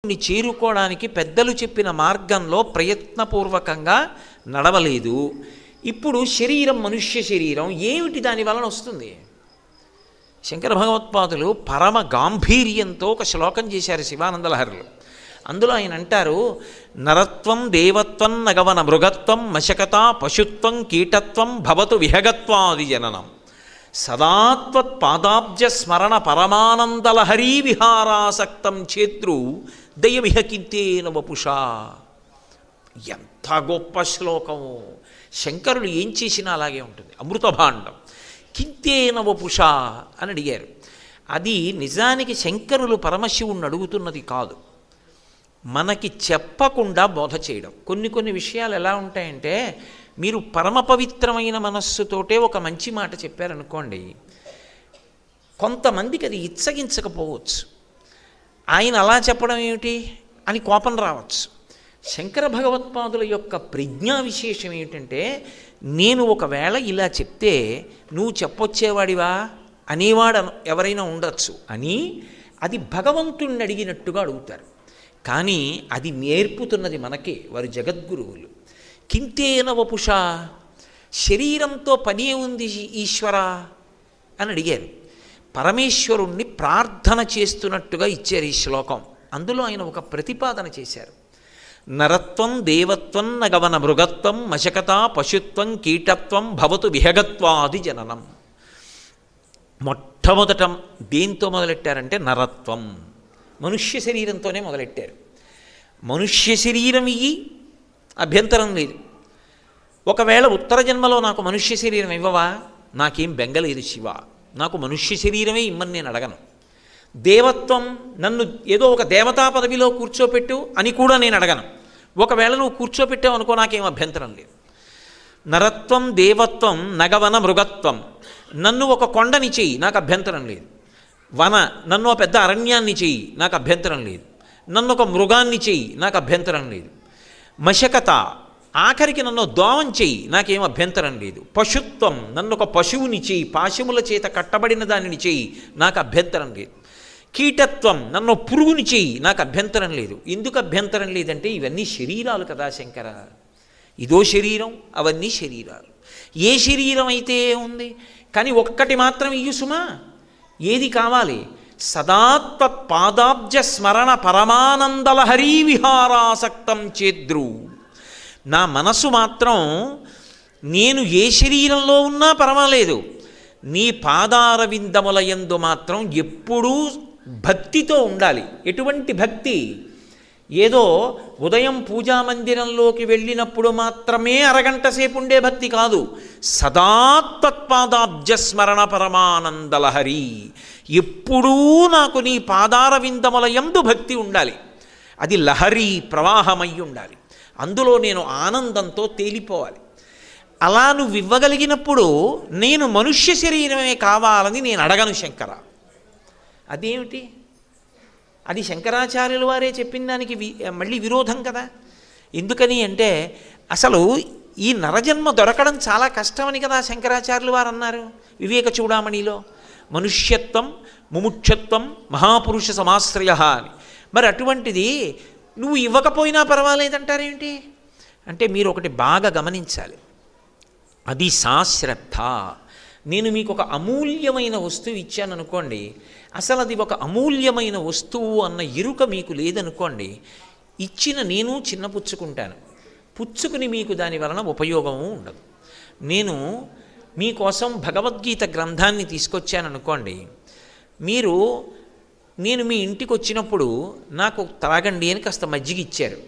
చేరుకోవడానికి పెద్దలు చెప్పిన మార్గంలో ప్రయత్నపూర్వకంగా నడవలేదు. ఇప్పుడు శరీరం మనుష్య శరీరం ఏమిటి దాని వలన వస్తుంది? శంకర భగవత్పాదులు పరమ గాంభీర్యంతో ఒక శ్లోకం చేశారు శివానందలహరిలో. అందులో ఆయన అంటారు, నరత్వం దేవత్వం నగవన మృగత్వం మశకత పశుత్వం కీటత్వం భవతు విహగత్వాది జననం సదాత్వత్పాదాబ్జ స్మరణ పరమానందలహరీ విహారాసక్తం చేత్రు దయవిహకింతేన వపుషా. ఎంత గొప్ప శ్లోకము! శంకరులు ఏం చేసినా అలాగే ఉంటుంది. అమృతభాండం. కింతేన వపుషా అని అడిగారు. అది నిజానికి శంకరులు పరమశివుణ్ణి అడుగుతున్నది కాదు, మనకి చెప్పకుండా బోధ చేయడం. కొన్ని విషయాలు ఎలా ఉంటాయంటే, మీరు పరమ పవిత్రమైన మనస్సుతోటే ఒక మంచి మాట చెప్పారనుకోండి, కొంతమందికి అది ఇచ్చగించకపోవచ్చు. ఆయన అలా చెప్పడం ఏమిటి అని కోపం రావచ్చు. శంకర భగవత్పాదుల యొక్క ప్రజ్ఞా విశేషం ఏమిటంటే, నేను ఒకవేళ ఇలా చెప్తే నువ్వు చెప్పొచ్చేవాడివా అనేవాడు ఎవరైనా ఉండొచ్చు అని అది భగవంతుణ్ణి అడిగినట్టుగా అడుగుతారు. కానీ అది నేర్పుతున్నది మనకే, వారు జగద్గురువులు. కింతేన వపుషా, శరీరంతో పని ఉంది ఈశ్వరా అని అడిగారు. పరమేశ్వరుణ్ణి ప్రార్థన చేస్తున్నట్టుగా ఇచ్చారు ఈ శ్లోకం. అందులో ఆయన ఒక ప్రతిపాదన చేశారు. నరత్వం దేవత్వం నగవన మృగత్వం మశకత పశుత్వం కీటత్వం భవతు విహగత్వాది జననం. మొట్టమొదట దేంతో మొదలెట్టారంటే నరత్వం, మనుష్య శరీరంతోనే మొదలెట్టారు. మనుష్య శరీరం ఇయ్యి, అభ్యంతరం లేదు. ఒకవేళ ఉత్తర జన్మలో నాకు మనుష్య శరీరం ఇవ్వవా, నాకేం బెంగలేదు శివ, నాకు మనుష్య శరీరమే ఇమ్మని నేను అడగను. దేవత్వం, నన్ను ఏదో ఒక దేవతా పదవిలో కూర్చోపెట్టు అని కూడా నేను అడగను. ఒకవేళ నువ్వు కూర్చోపెట్టావు అనుకో, నాకేం అభ్యంతరం లేదు. నరత్వం దేవత్వం నగవన మృగత్వం, నన్ను ఒక కొండని చెయ్యి, నాకు అభ్యంతరం లేదు. వన, నన్ను పెద్ద అరణ్యాన్ని చెయ్యి, నాకు అభ్యంతరం లేదు. నన్ను ఒక మృగాన్ని చెయ్యి, నాకు అభ్యంతరం లేదు. మశకత, ఆఖరికి నన్ను దోవం చెయ్యి, నాకేం అభ్యంతరం లేదు. పశుత్వం, నన్ను ఒక పశువుని చెయ్యి, పాశముల చేత కట్టబడిన దానిని చెయ్యి, నాకు అభ్యంతరం లేదు. కీటత్వం, నన్ను పురుగుని చెయ్యి, నాకు అభ్యంతరం లేదు. ఎందుకు అభ్యంతరం లేదంటే ఇవన్నీ శరీరాలు కదా శంకర, ఇదో శరీరం, అవన్నీ శరీరాలు. ఏ శరీరం అయితే ఉంది, కానీ ఒక్కటి మాత్రం ఇయ్యు సుమా. ఏది కావాలి? సదాత్వత్పాదాబ్జ స్మరణ పరమానందలహరీ విహారాసక్తం చేద్రు. నా మనసు మాత్రం నేను ఏ శరీరంలో ఉన్నా పర్వాలేదు, నీ పాదార విందముల యందు మాత్రం ఎప్పుడూ భక్తితో ఉండాలి. ఎటువంటి భక్తి? ఏదో ఉదయం పూజామందిరంలోకి వెళ్ళినప్పుడు మాత్రమే అరగంట సేపు ఉండే భక్తి కాదు. సదాత్వత్పాదాబ్జస్మరణ పరమానందలహరి, ఎప్పుడూ నాకు నీ పాదార విందముల యందు భక్తి ఉండాలి. అది లహరి, ప్రవాహమై ఉండాలి. అందులో నేను ఆనందంతో తేలిపోవాలి. అలా నువ్వు ఇవ్వగలిగినప్పుడు నేను మనుష్య శరీరమే కావాలని నేను అడగను శంకర. అదేమిటి? అది శంకరాచార్యుల వారే చెప్పిన దానికి మళ్ళీ విరోధం కదా. ఎందుకని అంటే, అసలు ఈ నరజన్మ దొరకడం చాలా కష్టమని కదా శంకరాచార్యులు వారు అన్నారు వివేక చూడామణిలో. మనుష్యత్వం ముముక్షత్వం మహాపురుష సమాశ్రయ అని. మరి అటువంటిది నువ్వు ఇవ్వకపోయినా పర్వాలేదంటారేంటి అంటే, మీరు ఒకటి బాగా గమనించాలి. అది సాశ్రద్ధ. నేను మీకు ఒక అమూల్యమైన వస్తువు ఇచ్చాను అనుకోండి, అసలు అది ఒక అమూల్యమైన వస్తువు అన్న ఎరుక మీకు లేదనుకోండి, ఇచ్చిన నేను చిన్నపుచ్చుకుంటాను, పుచ్చుకుని మీకు దాని వలన ఉపయోగము ఉండదు. నేను మీకోసం భగవద్గీత గ్రంథాన్ని తీసుకొచ్చాననుకోండి, నేను మీ ఇంటికి వచ్చినప్పుడు నాకు తాగండి అని కాస్త మజ్జిగ ఇచ్చారు.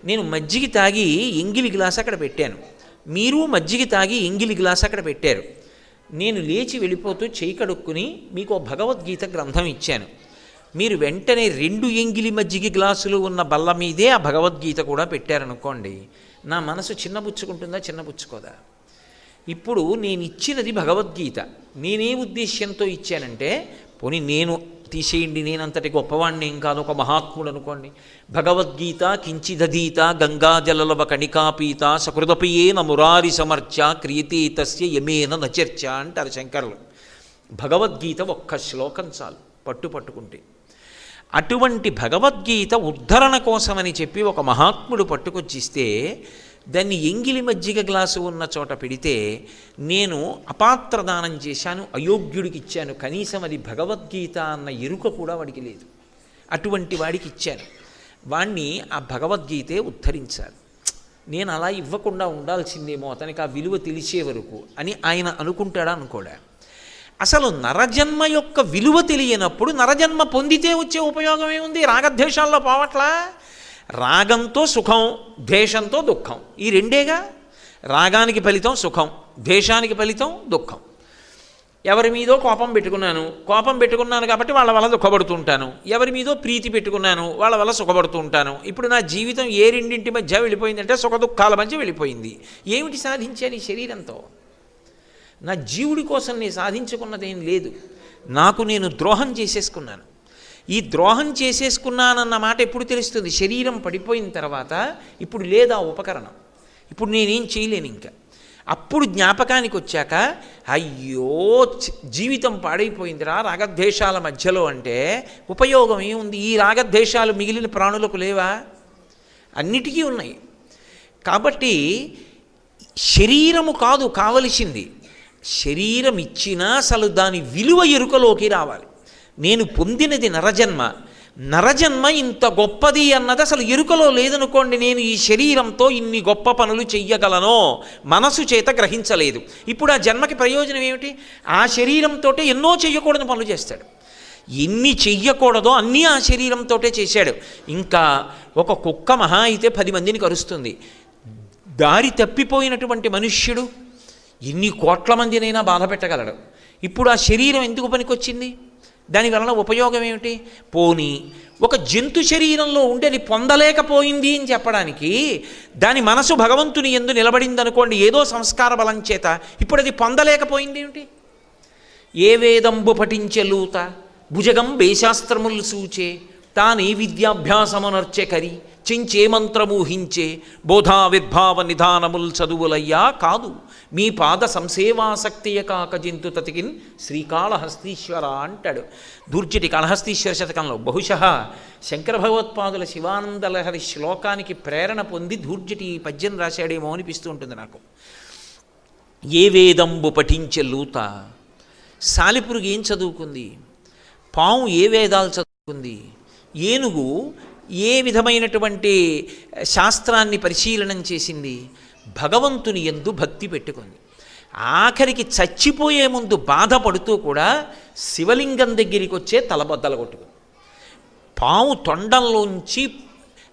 నేను మజ్జిగ తాగి ఎంగిలి గ్లాస్ అక్కడ పెట్టాను, మీరు మజ్జిగ తాగి ఎంగిలి గ్లాస్ అక్కడ పెట్టారు. నేను లేచి వెళ్ళిపోతూ చేయి కడుక్కుని మీకు భగవద్గీత గ్రంథం ఇచ్చాను. మీరు వెంటనే 2 ఎంగిలి మజ్జిగ గ్లాసులు ఉన్న బల్ల మీదే ఆ భగవద్గీత కూడా పెట్టారనుకోండి, నా మనసు చిన్నపుచ్చుకుంటుందా, చిన్నపుచ్చుకోదా? ఇప్పుడు నేను ఇచ్చినది భగవద్గీత. నేనే ఉద్దేశ్యంతో ఇచ్చానంటే, పోనీ నేను తీసేయండి, నేనంతటి గొప్పవాణ్ణి ఏం కాదు, ఒక మహాత్ముడు అనుకోండి. భగవద్గీత కించిదధీత గంగాజలలవ కణికాపీత సకృదపియేన మురారి సమర్చ క్రియతే తస్య యమేన నచర్చ అంటారు శంకరులు. భగవద్గీత ఒక్క శ్లోకం చాలు పట్టుకుంటే. అటువంటి భగవద్గీత ఉద్ధరణ కోసమని చెప్పి ఒక మహాత్ముడు పట్టుకొచ్చిస్తే దాన్ని ఎంగిలి మజ్జిగ గ్లాసు ఉన్న చోట పెడితే నేను అపాత్రదానం చేశాను, అయోగ్యుడికి ఇచ్చాను, కనీసం అది భగవద్గీత అన్న ఎరుక కూడా వాడికి లేదు. అటువంటి వాడికి ఇచ్చాను, వాణ్ణి ఆ భగవద్గీతే ఉద్ధరించాలి. నేను అలా ఇవ్వకుండా ఉండాల్సిందేమో, అతనికి ఆ విలువ తెలిసే వరకు అని ఆయన అనుకుంటాడా అనుకోడా? అసలు నరజన్మ యొక్క విలువ తెలియనప్పుడు నరజన్మ పొందితే వచ్చే ఉపయోగం ఏముంది? రాగద్వేషాల్లో పోవట్లా. రాగంతో సుఖం, ద్వేషంతో దుఃఖం, ఈ రెండేగా. రాగానికి ఫలితం సుఖం, ద్వేషానికి ఫలితం దుఃఖం. ఎవరి మీదో కోపం పెట్టుకున్నాను కాబట్టి వాళ్ళ వల్ల దుఃఖపడుతుంటాను. ఎవరి మీదో ప్రీతి పెట్టుకున్నాను, వాళ్ళ వల్ల సుఖపడుతూ ఉంటాను. ఇప్పుడు నా జీవితం ఏ రెండింటి మధ్య వెళ్ళిపోయిందంటే సుఖ దుఃఖాల మధ్య వెళ్ళిపోయింది. ఏమిటి సాధించాను ఈ శరీరంతో? నా జీవుడి కోసం నేను సాధించుకున్నదేం లేదు. నాకు నేను ద్రోహం చేసేసుకున్నాను. ఈ ద్రోహం చేసేసుకున్నానన్న మాట ఎప్పుడు తెలుస్తుంది? శరీరం పడిపోయిన తర్వాత. ఇప్పుడు లేదా ఉపకరణం, ఇప్పుడు నేనేం చేయలేను ఇంకా. అప్పుడు జ్ఞాపకానికి వచ్చాక అయ్యో జీవితం పాడైపోయిందిరా రాగద్వేషాల మధ్యలో అంటే ఉపయోగం ఏముంది? ఈ రాగద్వేషాలు మిగిలిన ప్రాణులకు లేవా? అన్నిటికీ ఉన్నాయి. కాబట్టి శరీరము కాదు కావలసింది, శరీరం ఇచ్చినా అసలు దాని విలువ ఎరుకలోకి రావాలి. నేను పొందినది నరజన్మ ఇంత గొప్పది అన్నది అసలు ఎరుకలో లేదనుకోండి. నేను ఈ శరీరంతో ఇన్ని గొప్ప పనులు చెయ్యగలనో మనసు చేత గ్రహించలేదు. ఇప్పుడు ఆ జన్మకి ప్రయోజనం ఏమిటి? ఆ శరీరంతో ఎన్నో చెయ్యకూడని పనులు చేస్తాడు. ఎన్ని చెయ్యకూడదో అన్నీ ఆ శరీరంతో చేశాడు. ఇంకా ఒక కుక్క మహా అయితే 10 మందిని కరుస్తుంది. దారి తప్పిపోయినటువంటి మనుష్యుడు ఎన్ని కోట్ల మందినైనా బాధ పెట్టగలడు. ఇప్పుడు ఆ శరీరం ఎందుకు పనికొచ్చింది? దానివలన ఉపయోగం ఏమిటి? పోనీ ఒక జంతు శరీరంలో ఉండి అది పొందలేకపోయింది అని చెప్పడానికి దాని మనసు భగవంతుని యందు నిలబడిందనుకోండి, ఏదో సంస్కార బలం చేత. ఇప్పుడు అది పొందలేకపోయింది ఏమిటి? ఏ వేదంబు పఠించెలూత భుజగం వేశాస్త్రములు సూచే తానే విద్యాభ్యాసమునర్చె కరి చించే మంత్రమూహించే బోధావిర్భావ నిధానముల్ చదువులయ్యా కాదు మీ పాద సంసేవాసక్తియ కాక జంతు తతికిన్ శ్రీకాళహస్తీశ్వర అంటాడు దూర్జటి కాళహస్తీశ్వర శతకంలో. బహుశః శంకర భగవత్పాదుల శివానందలహరి శ్లోకానికి ప్రేరణ పొంది దూర్జటి ఈ పద్యం రాశాడేమో అనిపిస్తూ ఉంటుంది నాకు. ఏ వేదంబు పఠించె లూత, సాలిపురుగు ఏం చదువుకుంది? పాము ఏ వేదాలు చదువుకుంది? ఏనుగు ఏ విధమైనటువంటి శాస్త్రాన్ని పరిశీలనం చేసింది? భగవంతుని యందు భక్తి పెట్టుకుంది. ఆఖరికి చచ్చిపోయే ముందు బాధపడుతూ కూడా శివలింగం దగ్గరికి వచ్చే తలబద్దలు కొట్టుకుంది. పాము తొండంలోంచి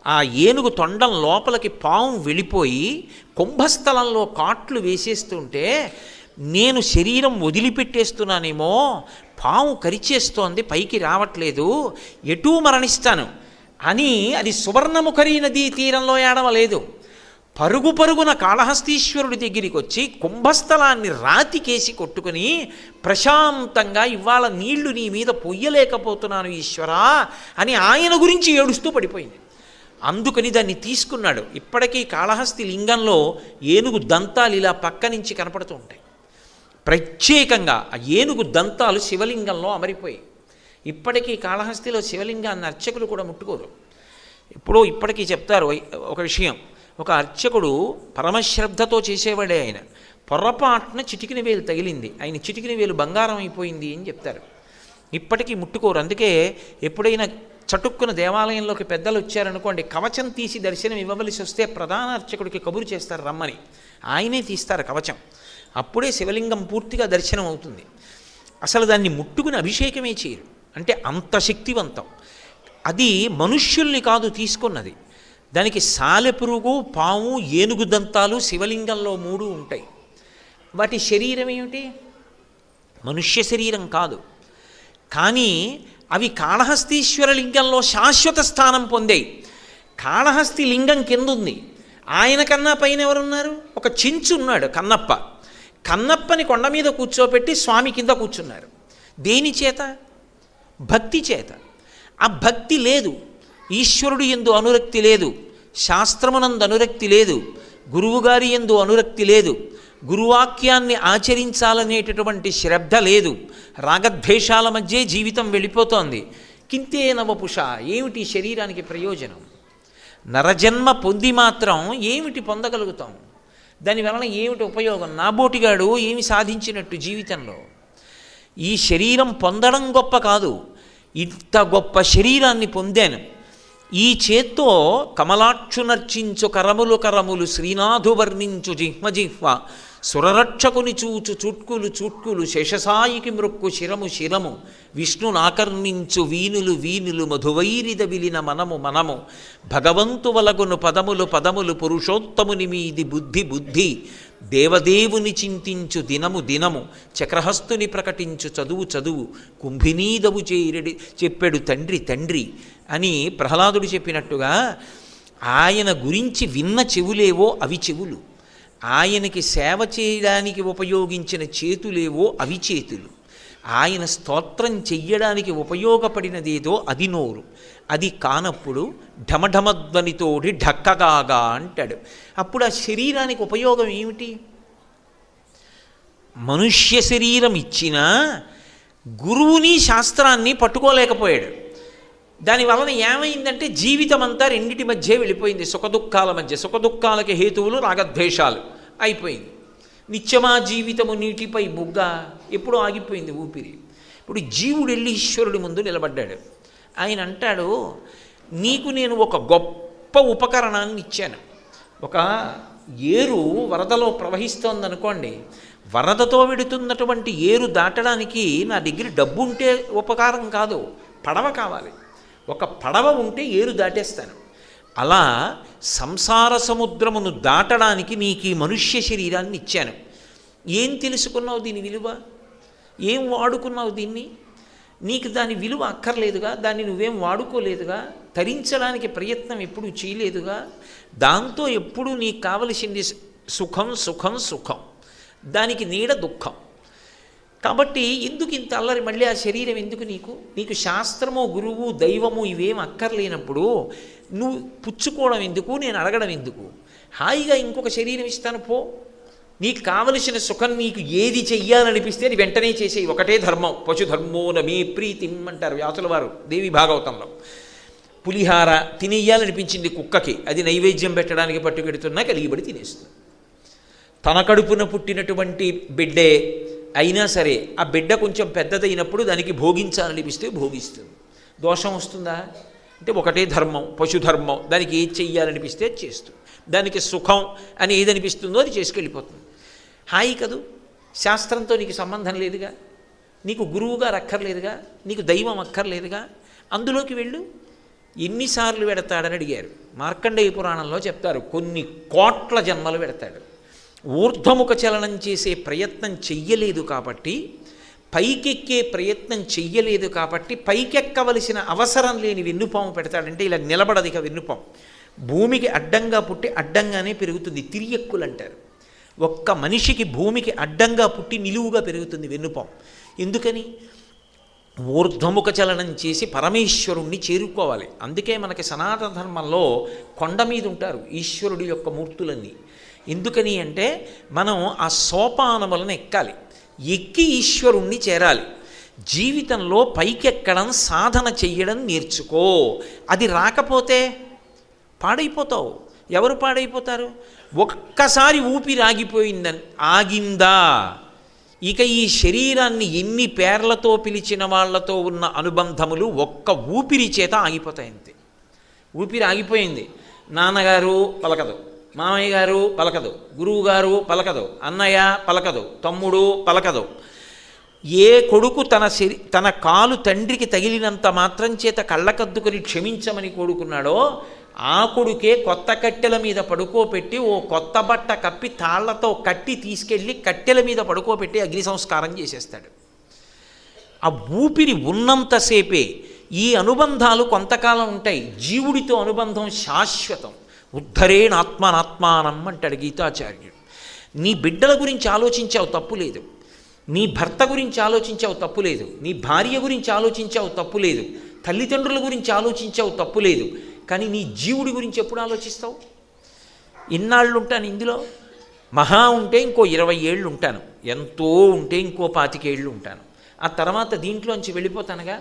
ఆ ఏనుగు తొండం లోపలికి పాము వెళ్ళిపోయి కుంభస్థలంలో కాట్లు వేసేస్తుంటే నేను శరీరం వదిలిపెట్టేస్తున్నానేమో, పాము కరిచేస్తోంది, పైకి రావట్లేదు, ఎటూ మరణిస్తాను అని అది సువర్ణముఖరి నదీ తీరంలో ఏడవలేదు. పరుగు పరుగున కాళహస్తీశ్వరుడి దగ్గరికి వచ్చి కుంభస్థలాన్ని రాతికేసి కొట్టుకుని ప్రశాంతంగా ఇవాళ నీళ్లు నీ మీద పొయ్యలేకపోతున్నాను ఈశ్వరా అని ఆయన గురించి ఏడుస్తూ పడిపోయింది. అందుకని దాన్ని తీసుకున్నాడు. ఇప్పటికీ కాళహస్తి లింగంలో ఏనుగు దంతాలు ఇలా పక్క నుంచి కనపడుతూ ఉంటాయి. ప్రత్యేకంగా ఆ ఏనుగు దంతాలు శివలింగంలో అమరిపోయి ఇప్పటికీ కాళహస్తిలో శివలింగాన్ని అర్చకులు కూడా ముట్టుకోరు. ఇప్పటికీ చెప్తారు ఒక విషయం. ఒక అర్చకుడు పరమశ్రద్ధతో చేసేవాడే, ఆయన పొర్రపాటున చిటికిన వేలు తగిలింది, ఆయన చిటికిన వేలు బంగారం అయిపోయింది అని చెప్తారు. ఇప్పటికీ ముట్టుకోరు. అందుకే ఎప్పుడైనా చటుక్కున దేవాలయంలోకి పెద్దలు వచ్చారనుకోండి, కవచం తీసి దర్శనం ఇవ్వవలసి వస్తే ప్రధాన అర్చకుడికి కబురు చేస్తారు రమ్మని. ఆయనే తీస్తారు కవచం. అప్పుడే శివలింగం పూర్తిగా దర్శనం అవుతుంది. అసలు దాన్ని ముట్టుకుని అభిషేకమే చేయరు. అంటే అంత శక్తివంతం. అది మనుష్యుల్ని కాదు తీసుకున్నది. దానికి సాలెపురుగు, పాము, ఏనుగు దంతాలు శివలింగంలో 3 ఉంటాయి. వాటి శరీరం ఏమిటి? మనుష్య శరీరం కాదు. కానీ అవి కాళహస్తీశ్వర లింగంలో శాశ్వత స్థానం పొందాయి. కాళహస్తి లింగం కింద ఉంది. ఆయన కన్నా పైన ఎవరున్నారు? ఒక చెంచు ఉన్నాడు, కన్నప్ప. కన్నప్పని కొండ మీద కూర్చోపెట్టి స్వామి కింద కూర్చున్నారు. దేని చేత? భక్తి చేత. ఆ భక్తి లేదు, ఈశ్వరుడు యందు అనురక్తి లేదు, శాస్త్రమునందు అనురక్తి లేదు, గురువుగారి యందు అనురక్తి లేదు, గురువాక్యాన్ని ఆచరించాలనేటటువంటి శ్రద్ధ లేదు. రాగద్వేషాల మధ్యే జీవితం వెళ్ళిపోతోంది. కింతే నవపుష, ఏమిటి శరీరానికి ప్రయోజనం? నరజన్మ పొంది మాత్రం ఏమిటి పొందగలుగుతాం? దానివలన ఏమిటి ఉపయోగం? నాబోటిగాడు ఏమి సాధించినట్టు జీవితంలో? ఈ శరీరం పొందడం గొప్ప కాదు, ఇంత గొప్ప శరీరాన్ని పొందాను. ఈ చేత్తో కమలాక్షునర్చించు కరములు కరములు, శ్రీనాథు వర్ణించు జిహ్మ జిహ్వ, సురరక్షకుని చూచు చుట్కులు చుట్కులు, శేషసాయికి మృక్కు శిరము శిరము, విష్ణునాకర్ణించు వీనులు వీనులు, మధువైరిద విలిన మనము మనము, భగవంతు వలగును పదములు పదములు, పురుషోత్తముని మీది బుద్ధి బుద్ధి, దేవదేవుని చింతించు దినము దినము, చక్రహస్తుని ప్రకటించు చదువు చదువు, కుంభినీదవు చేరడి చెప్పెడు తండ్రి తండ్రి అని ప్రహ్లాదుడు చెప్పినట్టుగా ఆయన గురించి విన్న చెవులేవో అవి చెవులు, ఆయనకి సేవ చేయడానికి ఉపయోగించిన చేతులేవో అవి చేతులు, ఆయన స్తోత్రం చెయ్యడానికి ఉపయోగపడినదేదో అది నోరు. అది కానప్పుడు ఢమఢమధ్వనితోడి ఢక్కగాగా అంటాడు. అప్పుడు ఆ శరీరానికి ఉపయోగం ఏమిటి? మనుష్య శరీరం ఇచ్చినా గురువుని శాస్త్రాన్ని పట్టుకోలేకపోయాడు. దానివలన ఏమైందంటే జీవితం అంతా రెండిటి మధ్య వెళ్ళిపోయింది, సుఖదుఖాల మధ్య. సుఖదుఖాలకి హేతువులు రాగద్వేషాలు అయిపోయింది. నిత్యమా జీవితము నీటిపై బుగ్గ, ఎప్పుడూ ఆగిపోయింది ఊపిరి. ఇప్పుడు జీవుడు వెళ్ళి ఈశ్వరుడి ముందు నిలబడ్డాడు. ఆయన అంటాడు, నీకు నేను ఒక గొప్ప ఉపకరణాన్ని ఇచ్చాను. ఒక ఏరు వరదలో ప్రవహిస్తోందనుకోండి, వరదతో వెడుతున్నటువంటి ఏరు దాటడానికి నా దగ్గర డబ్బు ఉంటే ఉపకారం కాదు, పడవ కావాలి. ఒక పడవ ఉంటే ఏరు దాటేస్తాను. అలా సంసార సముద్రమును దాటడానికి నీకు ఈ మనుష్య శరీరాన్ని ఇచ్చాను. ఏం తెలుసుకున్నావు దీని విలువ? ఏం వాడుకున్నావు దీన్ని? నీకు దాని విలువ అక్కర్లేదుగా, దాన్ని నువ్వేం వాడుకోలేదుగా, తరించడానికి ప్రయత్నం ఎప్పుడూ చేయలేదుగా. దాంతో ఎప్పుడూ నీకు కావలసింది సుఖం సుఖం సుఖం, దానికి నీడ దుఃఖం. కాబట్టి ఎందుకు ఇంత అల్లరి? మళ్ళీ ఆ శరీరం ఎందుకు నీకు? నీకు శాస్త్రము గురువు దైవము ఇవేం అక్కర్లేనప్పుడు నువ్వు పుచ్చుకోవడం ఎందుకు, నేను అడగడం ఎందుకు? హాయిగా ఇంకొక శరీరం ఇస్తాను పో. నీకు కావలసిన సుఖం నీకు ఏది చెయ్యాలనిపిస్తే అది వెంటనే చేసేయి. ఒకటే ధర్మం, పశుధర్మో నమే ప్రీతిం అంటారు వ్యాసుల వారు దేవి భాగవతంలో. పులిహార తినేయాలనిపించింది కుక్కకి, అది నైవేద్యం పెట్టడానికి పట్టుకెడుతున్నా కలిగిబడి తినేస్తుంది. తన కడుపున పుట్టినటువంటి బిడ్డే అయినా సరే ఆ బిడ్డ కొంచెం పెద్దదైనప్పుడు దానికి భోగించాలనిపిస్తే భోగిస్తుంది. దోషం వస్తుందా అంటే ఒకటే ధర్మం, పశుధర్మం, దానికి ఏది చెయ్యాలనిపిస్తే చేస్తుంది. దానికి సుఖం అని ఏదనిపిస్తుందో అది చేసుకెళ్ళిపోతుంది. హాయి కదూ. శాస్త్రంతో నీకు సంబంధం లేదుగా, నీకు గురువుగారు అక్కర్లేదుగా, నీకు దైవం అక్కర్లేదుగా, అందులోకి వెళ్ళు. ఎన్నిసార్లు పెడతాడని అడిగారు. మార్కండేయ పురాణంలో చెప్తారు, కొన్ని కోట్ల జన్మలు పెడతాడు. ఊర్ధ్వముఖ చలనం చేసే ప్రయత్నం చెయ్యలేదు కాబట్టి, పైకెక్కే ప్రయత్నం చెయ్యలేదు కాబట్టి, పైకెక్కవలసిన అవసరం లేని వెన్నుపాము పెడతాడంటే ఇలా నిలబడదు. ఇక వెన్నుపాము భూమికి అడ్డంగా పుట్టి అడ్డంగానే పెరుగుతుంది, తిరియక్కులు అంటారు. ఒక్క మనిషికి భూమికి అడ్డంగా పుట్టి నిలువుగా పెరుగుతుంది వెన్నుపాము. ఎందుకని? ఊర్ధ్వముఖ చలనం చేసి పరమేశ్వరుణ్ణి చేరుకోవాలి. అందుకే మనకి సనాతన ధర్మంలో కొండ మీద ఉంటారు ఈశ్వరుడి యొక్క మూర్తులన్నీ. ఎందుకని అంటే మనం ఆ సోపానములను ఎక్కాలి, ఎక్కి ఈశ్వరుణ్ణి చేరాలి. జీవితంలో పైకెక్కడం, సాధన చెయ్యడం నేర్చుకో. అది రాకపోతే పాడైపోతావు. ఎవరు పాడైపోతారు? ఒక్కసారి ఊపిరి ఆగిందా, ఇక ఈ శరీరాన్ని ఎన్ని పేర్లతో పిలిచిన వాళ్లతో ఉన్న అనుబంధములు ఒక్క ఊపిరి చేత ఆగిపోతాయి. అంతే. ఊపిరి ఆగిపోయింది, నాన్నగారు పలకదు, మామయ్య గారు పలకదు, గురువుగారు పలకదు, అన్నయ్య పలకదు, తమ్ముడు పలకదు. ఏ కొడుకు తన కాలు తండ్రికి తగిలినంత మాత్రం చేత కళ్ళకద్దుకొని క్షమించమని కోరుకున్నాడో ఆ కొడుకే కొత్త కట్టెల మీద పడుకోబెట్టి ఓ కొత్త బట్ట కప్పి తాళ్లతో కట్టి తీసుకెళ్ళి కట్టెల మీద పడుకోబెట్టి అగ్ని సంస్కారం చేసేస్తాడు. ఆ ఊపిరి ఉన్నంతసేపే ఈ అనుబంధాలు కొంతకాలం ఉంటాయి. జీవుడితో అనుబంధం శాశ్వతం. ఉద్ధరేణాత్మనాత్మానం అంటాడు గీతాచార్యుడు. నీ బిడ్డల గురించి ఆలోచించావు తప్పులేదు, నీ భర్త గురించి ఆలోచించావు తప్పులేదు, నీ భార్య గురించి ఆలోచించావు తప్పులేదు, తల్లిదండ్రుల గురించి ఆలోచించావు తప్పులేదు. కానీ నీ జీవుడి గురించి ఎప్పుడు ఆలోచిస్తావు? ఇన్నాళ్ళు ఉంటాను ఇందులో, మహా ఉంటే ఇంకో 20 ఏళ్ళు ఉంటాను, ఎంతో ఉంటే ఇంకో 25 ఏళ్ళు ఉంటాను, ఆ తర్వాత దీంట్లోంచి వెళ్ళిపోతానుగా.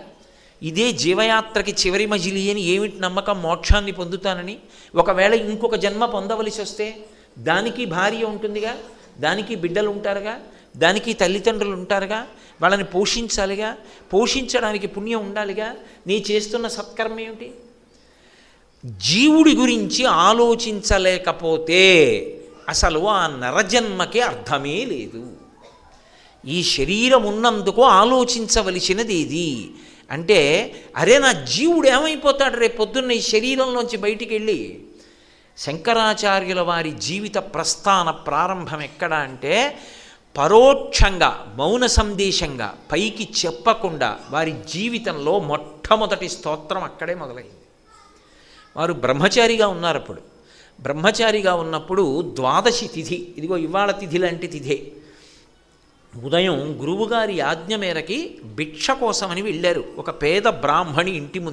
ఇదే జీవయాత్రకి చివరి మజిలీ అని ఏమిటి నమ్మకం? మోక్షాన్ని పొందుతానని. ఒకవేళ ఇంకొక జన్మ పొందవలసి వస్తే దానికి భార్య ఉంటుందిగా, దానికి బిడ్డలు ఉంటారుగా, దానికి తల్లిదండ్రులు ఉంటారుగా, వాళ్ళని పోషించాలిగా, పోషించడానికి పుణ్యం ఉండాలిగా. నీ చేస్తున్న సత్కర్మ ఏమిటి? జీవుడి గురించి ఆలోచించలేకపోతే అసలు ఆ నరజన్మకి అర్థమే లేదు. ఈ శరీరం ఉన్నందుకు ఆలోచించవలసినది ఇది. అంటే అరే నా జీవుడు ఏమైపోతాడు రేపు పొద్దున్న ఈ శరీరంలోంచి బయటికి వెళ్ళి? శంకరాచార్యుల వారి జీవిత ప్రస్థాన ప్రారంభం ఎక్కడ అంటే పరోక్షంగా మౌన సందేశంగా పైకి చెప్పకుండా వారి జీవితంలో మొట్టమొదటి స్తోత్రం అక్కడే మొదలైంది. వారు బ్రహ్మచారిగా ఉన్నారు. అప్పుడు బ్రహ్మచారిగా ఉన్నప్పుడు ద్వాదశి తిథి, ఇదిగో ఇవాళ తిథి లాంటి తిథే, ఉదయం గురువుగారి ఆజ్ఞ మేరకి భిక్ష కోసమని వెళ్ళారు. ఒక పేద బ్రాహ్మణి ఇంటి ముందు